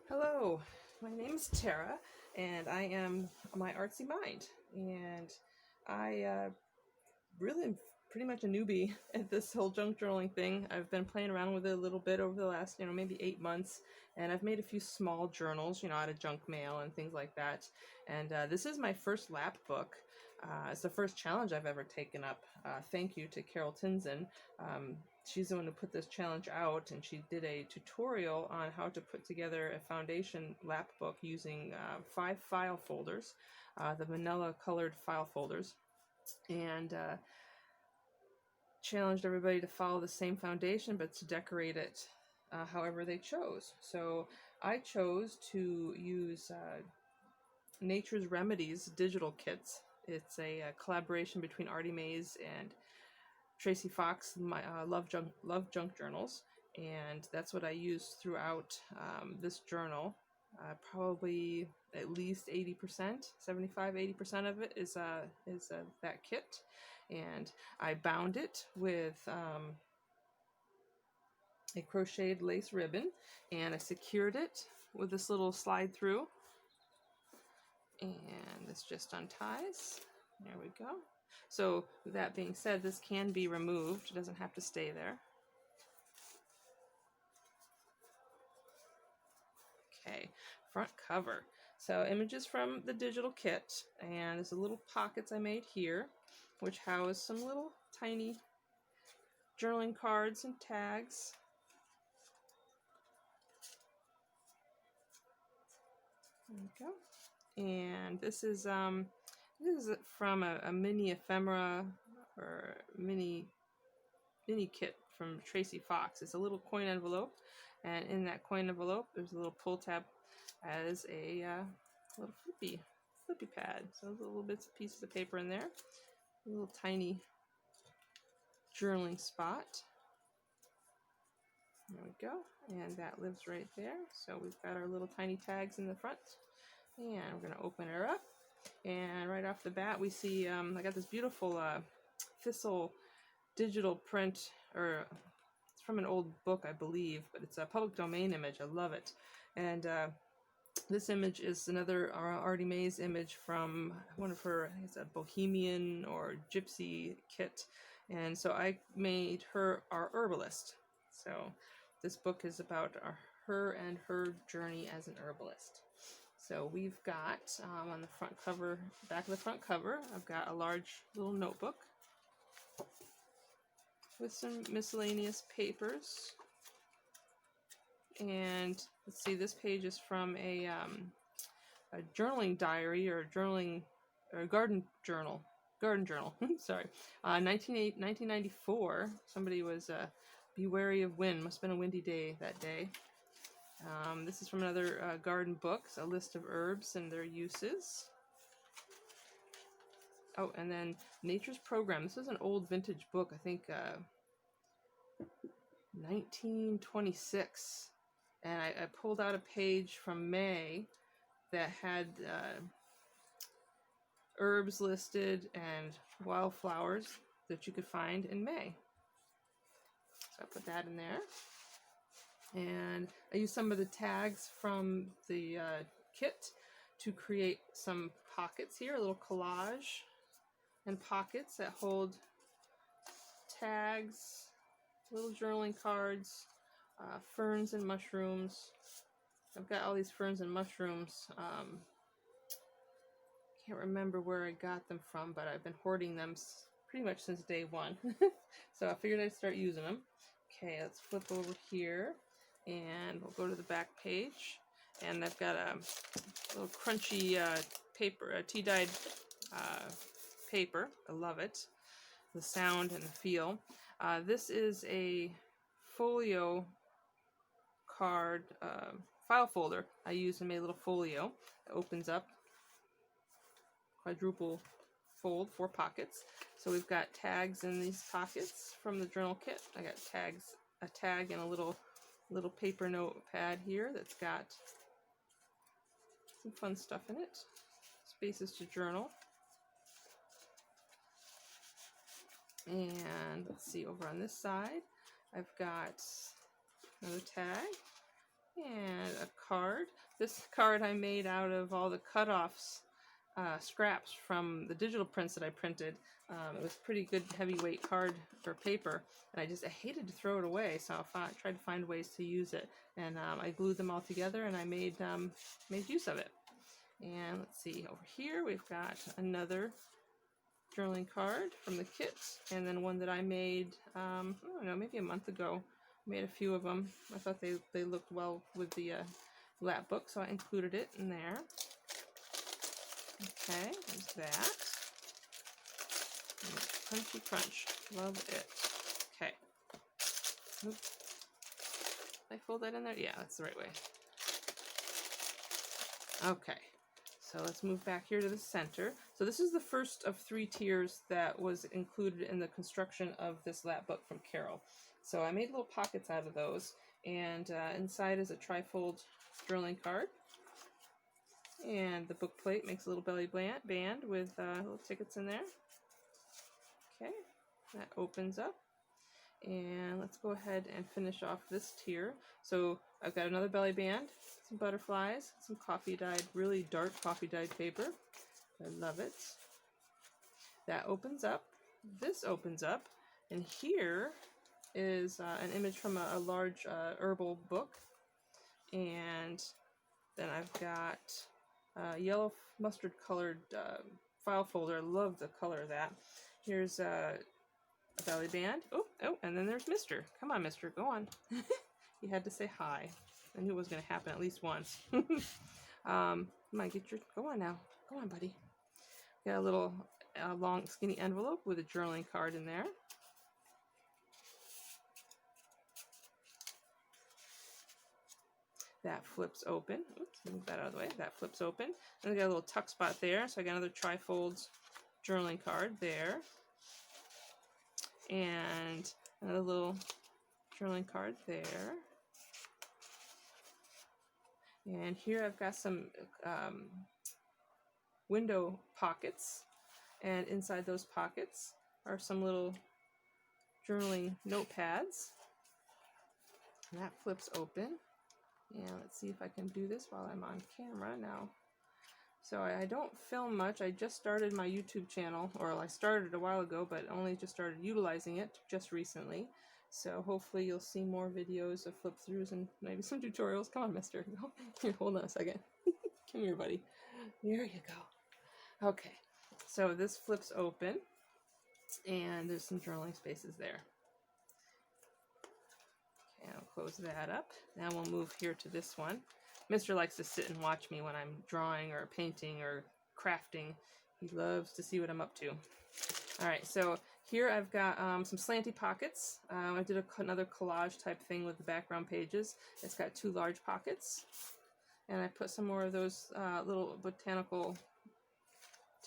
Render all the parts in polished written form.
Hello, my name is Tara, and I am MyArtsyMind, and I really am pretty much a newbie at this whole junk journaling thing. I've been playing around with it a little bit over the last, maybe 8 months, and I've made a few small journals, out of junk mail and things like that. And this is my first lap book. It's the first challenge I've ever taken up. Thank you to Carol Tinson. She's the one who put this challenge out, and she did a tutorial on how to put together a foundation lap book using 5 file folders, the manila colored file folders, and challenged everybody to follow the same foundation but to decorate it however they chose. So I chose to use Nature's Remedies digital kits. It's a collaboration between Artymaze and Tracie Fox, my LoveJunkJournals, Journals, and that's what I use throughout this journal. Probably at least 80%, 75–80% of it is that kit, and I bound it with a crocheted lace ribbon, and I secured it with this little slide through, and this just unties. There we go. So with that being said, this can be removed. It doesn't have to stay there. Okay, front cover. So images from the digital kit, and there's a little pockets I made here, which house some little tiny journaling cards and tags. There we go. And this is from a mini ephemera or mini kit from Tracie Fox. It's a little coin envelope, and in that coin envelope there's a little pull tab as a little flippy pad. So there's little bits of pieces of paper in there. A little tiny journaling spot. There we go. And that lives right there. So we've got our little tiny tags in the front. And we're going to open her up. And right off the bat we see I got this beautiful thistle digital print, or it's from an old book I believe, but it's a public domain image. I love it. And this image is another Artymaze image from one of her, I think it's a Bohemian or Gypsy kit. And so I made her our herbalist. So this book is about her and her journey as an herbalist. So we've got on the front cover, back of the front cover, I've got a large little notebook with some miscellaneous papers. And let's see, this page is from a journaling diary or garden journal. Sorry, 1994. Somebody was be wary of wind. Must have been a windy day that day. This is from another garden book, a list of herbs and their uses. Oh, and then Nature's Program. This is an old vintage book, I think 1926. And I pulled out a page from May that had herbs listed and wildflowers that you could find in May. So I put that in there. And I used some of the tags from the kit to create some pockets here, a little collage and pockets that hold tags, little journaling cards, ferns and mushrooms. I've got all these ferns and mushrooms. Can't remember where I got them from, but I've been hoarding them pretty much since day one. So I figured I'd start using them. Okay, let's flip over here and we'll go to the back page. And I've got a little crunchy paper, tea-dyed paper. I love it. The sound and the feel. This is a folio card file folder I used and made a little folio. It opens up, quadruple fold, 4 pockets. So we've got tags in these pockets from the journal kit. I got a tag and a little paper notepad here that's got some fun stuff in it. Spaces to journal. And let's see, over on this side I've got another tag and a card. This card I made out of all the cutoffs, scraps from the digital prints that I printed. It was pretty good heavyweight card or paper, and I hated to throw it away, so I tried to find ways to use it. And I glued them all together, and I made use of it. And let's see, over here we've got another journaling card from the kit, and then one that I made, I don't know, maybe a month ago. I made a few of them. I thought they looked well with the lap book, so I included it in there. Okay, there's that. Crunchy crunch, love it. Okay. Oops. Did I fold that in there? Yeah, that's the right way. Okay, so let's move back here to the center. So this is the first of 3 tiers that was included in the construction of this lap book from Carol. So I made little pockets out of those, and inside is a trifold journaling card. And the book plate makes a little belly band with little tickets in there. Okay, that opens up. And let's go ahead and finish off this tier. So I've got another belly band, some butterflies, some coffee dyed, really dark coffee dyed paper. I love it. That opens up. This opens up. And here is an image from a large herbal book. And then I've got yellow mustard colored file folder. I love the color of that. Here's a belly band. Oh, and then there's Mr. Come on, Mr. Go on. He had to say hi. I knew it was going to happen at least once. Come on, go on now. Go on, buddy. Got a little long, skinny envelope with a journaling card in there. That flips open. Oops, move that out of the way. That flips open. And I got a little tuck spot there, so I got another trifold journaling card there. And another little journaling card there. And here I've got some window pockets. And inside those pockets are some little journaling notepads. And that flips open. And let's see if I can do this while I'm on camera now. So I don't film much. I just started my YouTube channel, or I started a while ago, but only just started utilizing it just recently. So hopefully you'll see more videos of flip throughs and maybe some tutorials. Come on, mister. Here, hold on a second. Come here, buddy. There you go. Okay, so this flips open, and there's some journaling spaces there. Okay, I'll close that up. Now we'll move here to this one. Mr. likes to sit and watch me when I'm drawing or painting or crafting. He loves to see what I'm up to. Alright, so here I've got some Slanty Pockets. I did another collage type thing with the background pages. It's got 2 large pockets. And I put some more of those little botanical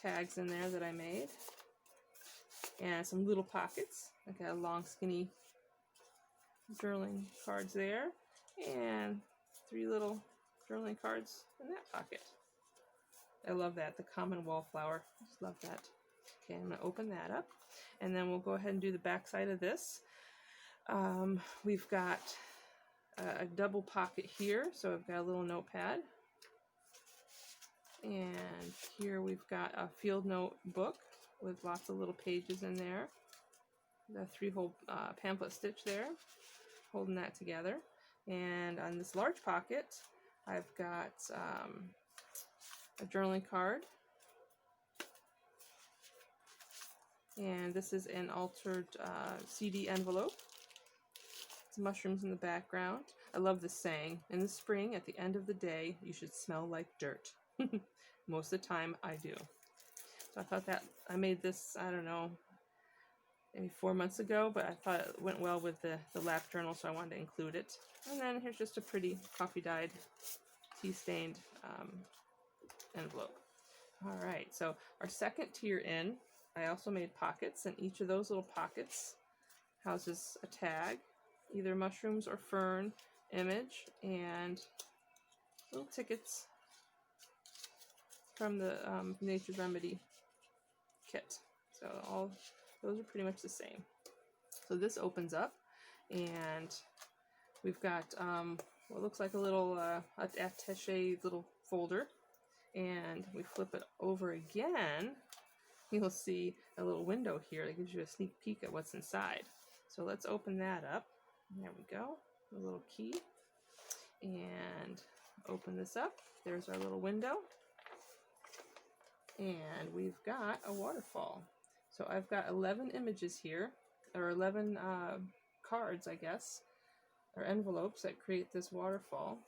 tags in there that I made. And some little pockets. I got a long skinny journaling cards there. And 3 little journaling cards in that pocket. I love that, the common wallflower. I just love that. Okay, I'm going to open that up, and then we'll go ahead and do the back side of this. We've got a double pocket here, so I've got a little notepad. And here we've got a field note book with lots of little pages in there. The 3-hole pamphlet stitch there, holding that together. And on this large pocket, I've got a journaling card, and this is an altered CD envelope. It's mushrooms in the background. I love this saying, in the spring, at the end of the day, you should smell like dirt. Most of the time, I do. So I thought that, I made this, I don't know, maybe 4 months ago, but I thought it went well with the lap journal, so I wanted to include it. And then here's just a pretty coffee-dyed, tea-stained envelope. Alright, so our second tier in, I also made pockets, and each of those little pockets houses a tag, either mushrooms or fern image, and little tickets from the Nature's Remedy kit. So all those are pretty much the same. So this opens up, and we've got what looks like a little attaché little folder, and we flip it over again, you'll see a little window here that gives you a sneak peek at what's inside. So let's open that up. There we go, a little key, and open this up. There's our little window, and we've got a waterfall. So I've got 11 images here, or 11 cards, I guess, or envelopes that create this waterfall.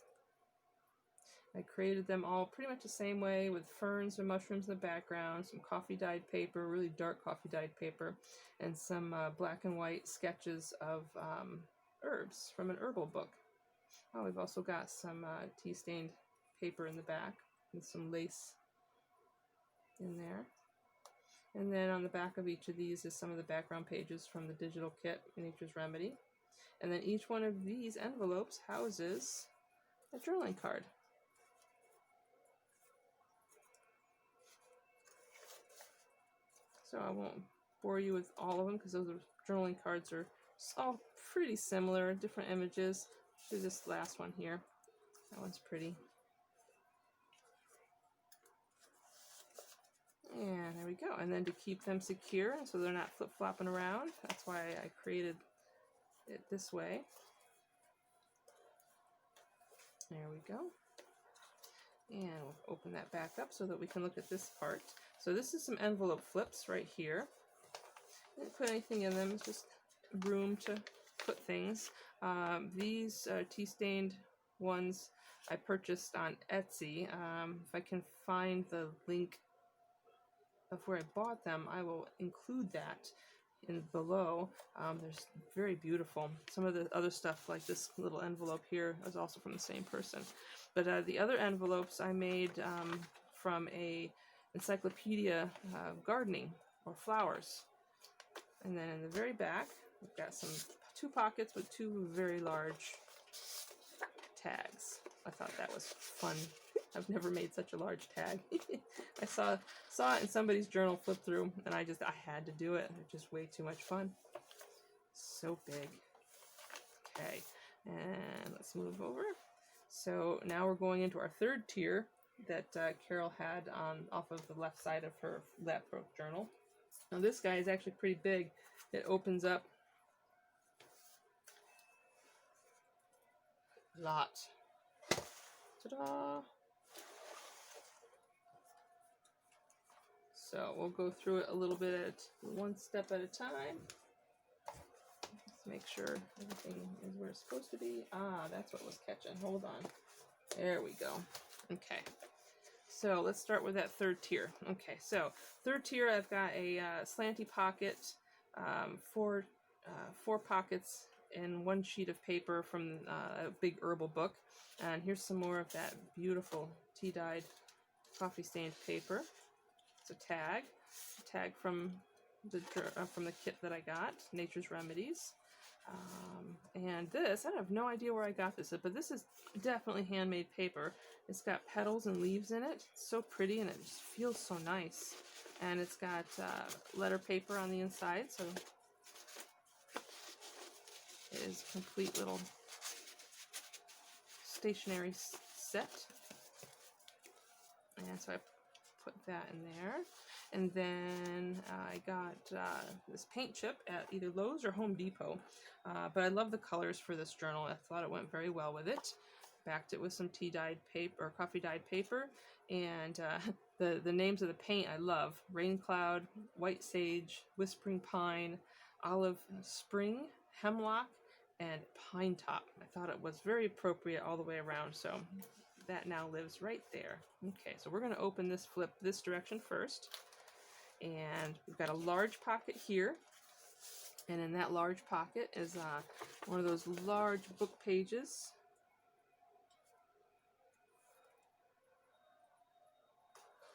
I created them all pretty much the same way, with ferns and mushrooms in the background, some coffee dyed paper, really dark coffee dyed paper, and some black and white sketches of herbs from an herbal book. Oh, we've also got some tea stained paper in the back with some lace in there. And then on the back of each of these is some of the background pages from the digital kit, Nature's Remedy. And then each one of these envelopes houses a journaling card. So I won't bore you with all of them, because those journaling cards are all pretty similar, different images. Do this last one here. That one's pretty. And there we go. And then to keep them secure so they're not flip-flopping around, that's why I created it this way. There we go. And we'll open that back up so that we can look at this part. So this is some envelope flips right here. Didn't put anything in them, it's just room to put things. These tea-stained ones I purchased on Etsy. If I can find the link of where I bought them, I will include that in below. There's very beautiful. Some of the other stuff, like this little envelope here, is also from the same person. But the other envelopes I made from a encyclopedia gardening or flowers. And then in the very back, we've got two pockets with two very large tags. I thought that was fun. I've never made such a large tag. I saw it in somebody's journal flip through, and I had to do it. It's just way too much fun. So big. Okay, and let's move over. So now we're going into our third tier that Carol had off of the left side of her laptop journal. Now this guy is actually pretty big. It opens up a lot. Ta-da! So we'll go through it a little bit one step at a time. Let's make sure everything is where it's supposed to be. Ah, that's what was catching. Hold on. There we go. Okay. So let's start with that third tier. Okay, so third tier, I've got a Slanty Pocket, four pockets and one sheet of paper from a big herbal book. And here's some more of that beautiful tea-dyed coffee-stained paper. It's a tag from the kit that I got, Nature's Remedies. And this, I have no idea where I got this, but this is definitely handmade paper. It's got petals and leaves in it. It's so pretty, and it just feels so nice. And it's got letter paper on the inside, so it is a complete little stationery set. And so I put that in there. And then I got this paint chip at either Lowe's or Home Depot. But I love the colors for this journal. I thought it went very well with it. Backed it with some tea-dyed paper, or coffee-dyed paper. And the names of the paint I love. Rain Cloud, White Sage, Whispering Pine, Olive Spring, Hemlock, and Pine Top. I thought it was very appropriate all the way around. So that now lives right there. Okay, so we're going to open this flip this direction first. And we've got a large pocket here. And in that large pocket is one of those large book pages.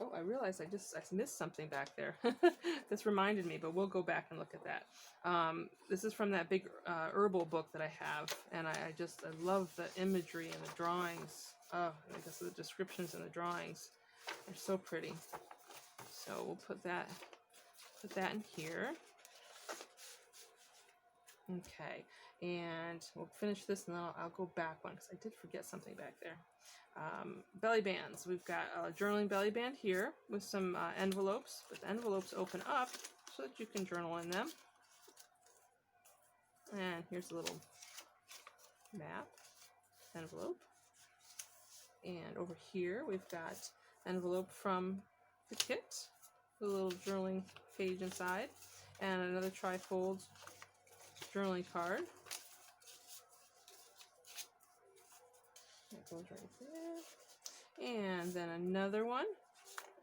Oh, I realized I missed something back there. This reminded me, but we'll go back and look at that. This is from that big herbal book that I have, and I love the imagery and the drawings. Oh, I guess the descriptions and the drawings are so pretty. So we'll put that in here. Okay, And we'll finish this, and then I'll go back one because I did forget something back there. Belly bands. We've got a journaling belly band here with some envelopes, but the envelopes open up so that you can journal in them. And here's a little map envelope. And over here we've got envelope from the kit, the little journaling page inside, and another trifold journaling card. That goes right there. And then another one,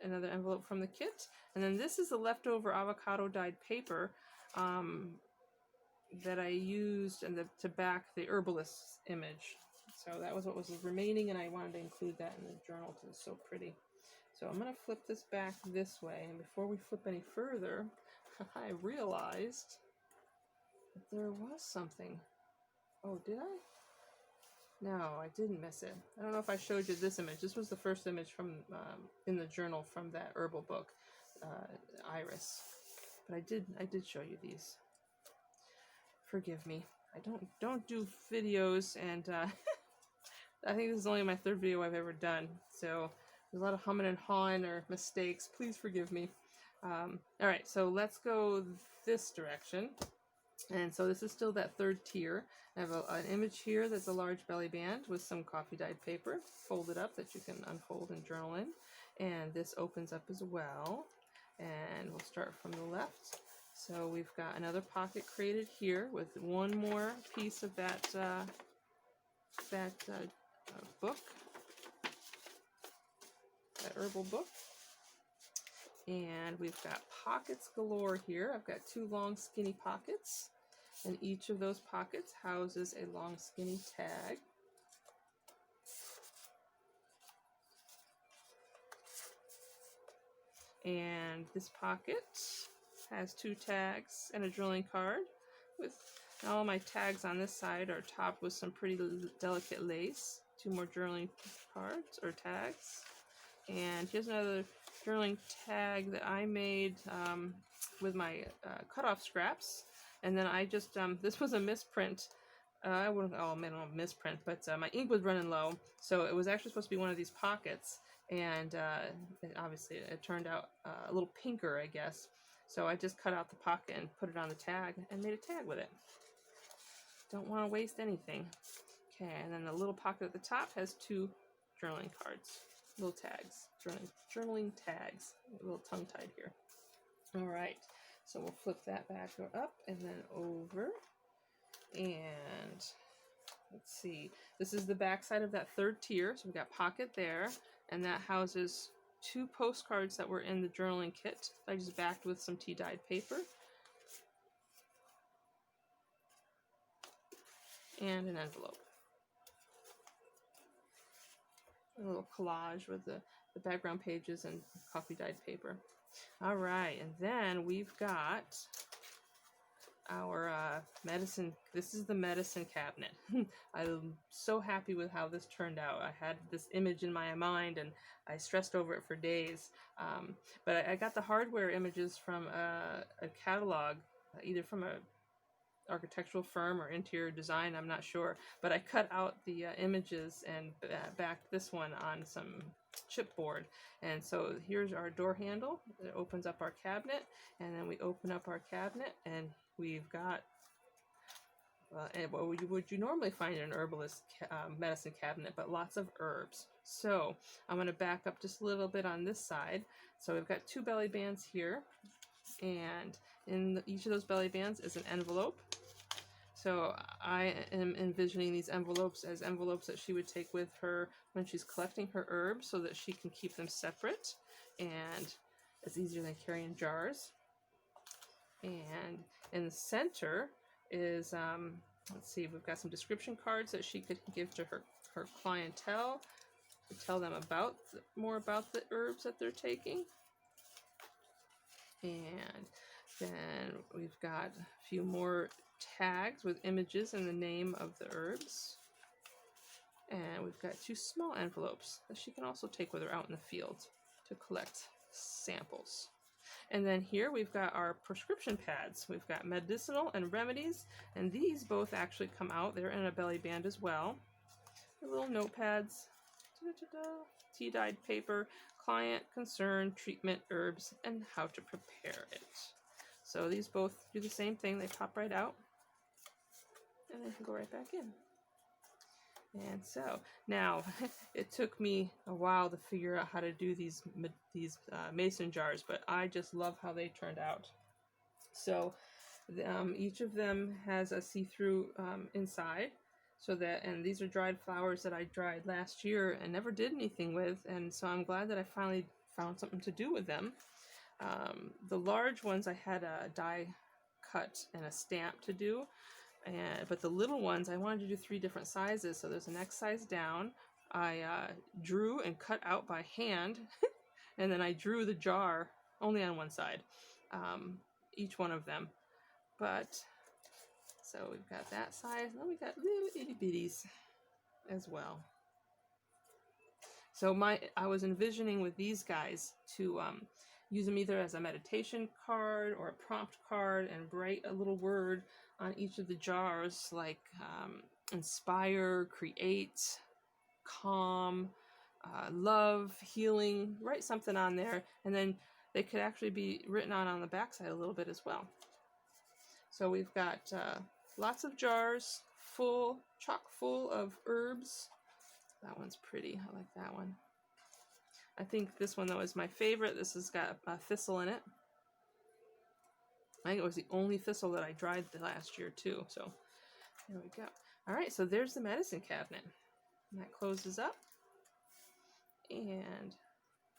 another envelope from the kit. And then this is the leftover avocado dyed paper that I used to back the herbalist image. So that was what was remaining, and I wanted to include that in the journal because it's so pretty. So I'm going to flip this back this way, and before we flip any further, I realized that there was something. Oh, did I? No, I didn't miss it. I don't know if I showed you this image. This was the first image from in the journal from that herbal book, Iris. But I did show you these. Forgive me. I don't do videos, and I think this is only my third video I've ever done. So there's a lot of humming and hawing or mistakes. Please forgive me. All right, so let's go this direction. And so this is still that third tier. I have an image here that's a large belly band with some coffee dyed paper folded up that you can unfold and journal in. And this opens up as well. And we'll start from the left. So we've got another pocket created here with one more piece of that book, that herbal book. And we've got pockets galore here. I've got two long skinny pockets, and each of those pockets houses a long skinny tag. And this pocket has two tags and a journaling card, with all my tags on this side are topped with some pretty delicate lace. Two more journaling cards or tags. And here's another journaling tag that I made with my cutoff scraps. And then I just, this was a misprint. I wouldn't, oh man, I don't misprint, but my ink was running low. So it was actually supposed to be one of these pockets. And obviously it turned out a little pinker, I guess. So I just cut out the pocket and put it on the tag and made a tag with it. Don't want to waste anything. Okay, and then the little pocket at the top has two journaling cards, little tags, journaling tags, a little tongue-tied here. All right, so we'll flip that back or up and then over. And let's see, this is the back side of that third tier. So we've got pocket there, and that houses two postcards that were in the journaling kit. I just backed with some tea-dyed paper. And an envelope. A little collage with the background pages and coffee-dyed paper. All right, and then we've got our medicine. This is the medicine cabinet. I'm so happy with how this turned out. I had this image in my mind and I stressed over it for days. But I got the hardware images from a catalog, either from a architectural firm or interior design, I'm not sure, but I cut out the images and backed this one on some chipboard. And so here's our door handle. It opens up our cabinet, and then we open up our cabinet and we've got what would you normally find in an herbalist medicine cabinet, but lots of herbs. So I'm going to back up just a little bit on this side. So we've got two belly bands here, and in each of those belly bands is an envelope. So I am envisioning these envelopes as envelopes that she would take with her when she's collecting her herbs so that she can keep them separate, and it's easier than carrying jars. And in the center is, let's see, we've got some description cards that she could give to her clientele to tell them more about the herbs that they're taking. And then we've got a few more tags with images and the name of the herbs. And we've got two small envelopes that she can also take with her out in the field to collect samples. And then here we've got our prescription pads. We've got medicinal and remedies, and these both actually come out. They're in a belly band as well. The little notepads, tea-dyed paper, client, concern, treatment, herbs, and how to prepare it. So these both do the same thing. They pop right out, and they can go right back in. And so now it took me a while to figure out how to do these mason jars, but I just love how they turned out. So each of them has a see-through inside, so that, and these are dried flowers that I dried last year and never did anything with, and so I'm glad that I finally found something to do with them. The large ones I had a die cut and a stamp to do. But the little ones, I wanted to do 3 different sizes, so there's the next size down. I drew and cut out by hand, and then I drew the jar only on one side, each one of them. But, so we've got that size, and then we got little itty bitties as well. So I was envisioning with these guys to use them either as a meditation card or a prompt card and write a little word on each of the jars, like inspire, create, calm, love, healing. Write something on there, and then they could actually be written on the backside a little bit as well. So we've got lots of jars chock full of herbs. That one's pretty. I like that one. I think this one, though, is my favorite. This has got a thistle in it. I think it was the only thistle that I dried last year, too. So there we go. All right, so there's the medicine cabinet. And that closes up. And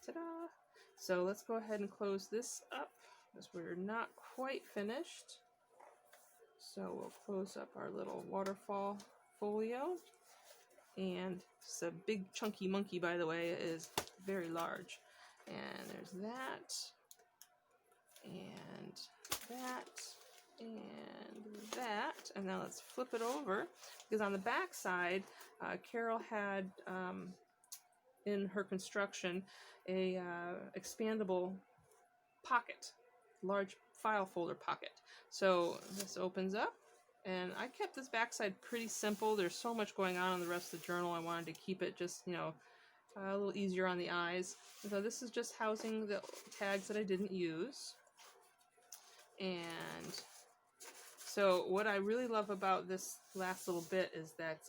ta-da! So let's go ahead and close this up, because we're not quite finished. So we'll close up our little waterfall folio. And it's a big chunky monkey, by the way. It is very large. And there's that. And that. And that. And now let's flip it over. Because on the back side, Carol had, in her construction, a expandable pocket. Large file folder pocket. So this opens up. And I kept this backside pretty simple. There's so much going on in the rest of the journal. I wanted to keep it just, you know, a little easier on the eyes. So this is just housing the tags that I didn't use. And so what I really love about this last little bit is that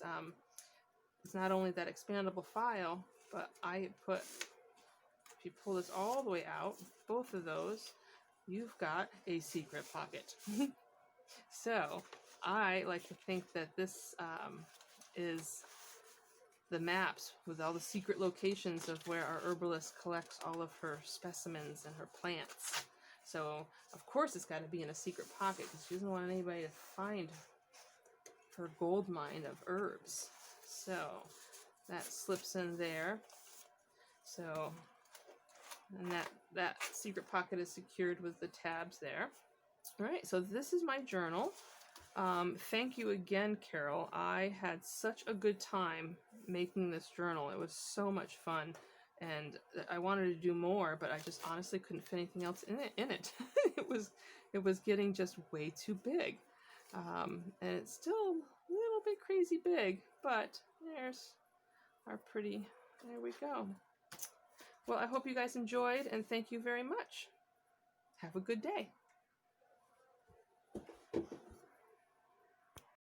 it's not only that expandable file, but I put, if you pull this all the way out, both of those, you've got a secret pocket. So I like to think that this is the maps with all the secret locations of where our herbalist collects all of her specimens and her plants. So, of course, it's got to be in a secret pocket because she doesn't want anybody to find her gold mine of herbs. So, that slips in there. So, and that secret pocket is secured with the tabs there. All right, so this is my journal. Thank you again, Carol. I had such a good time making this journal. It was so much fun, and I wanted to do more, but I just honestly couldn't fit anything else in it. It was getting just way too big, and it's still a little bit crazy big, but there's our pretty. There we go. Well, I hope you guys enjoyed, and thank you very much. Have a good day.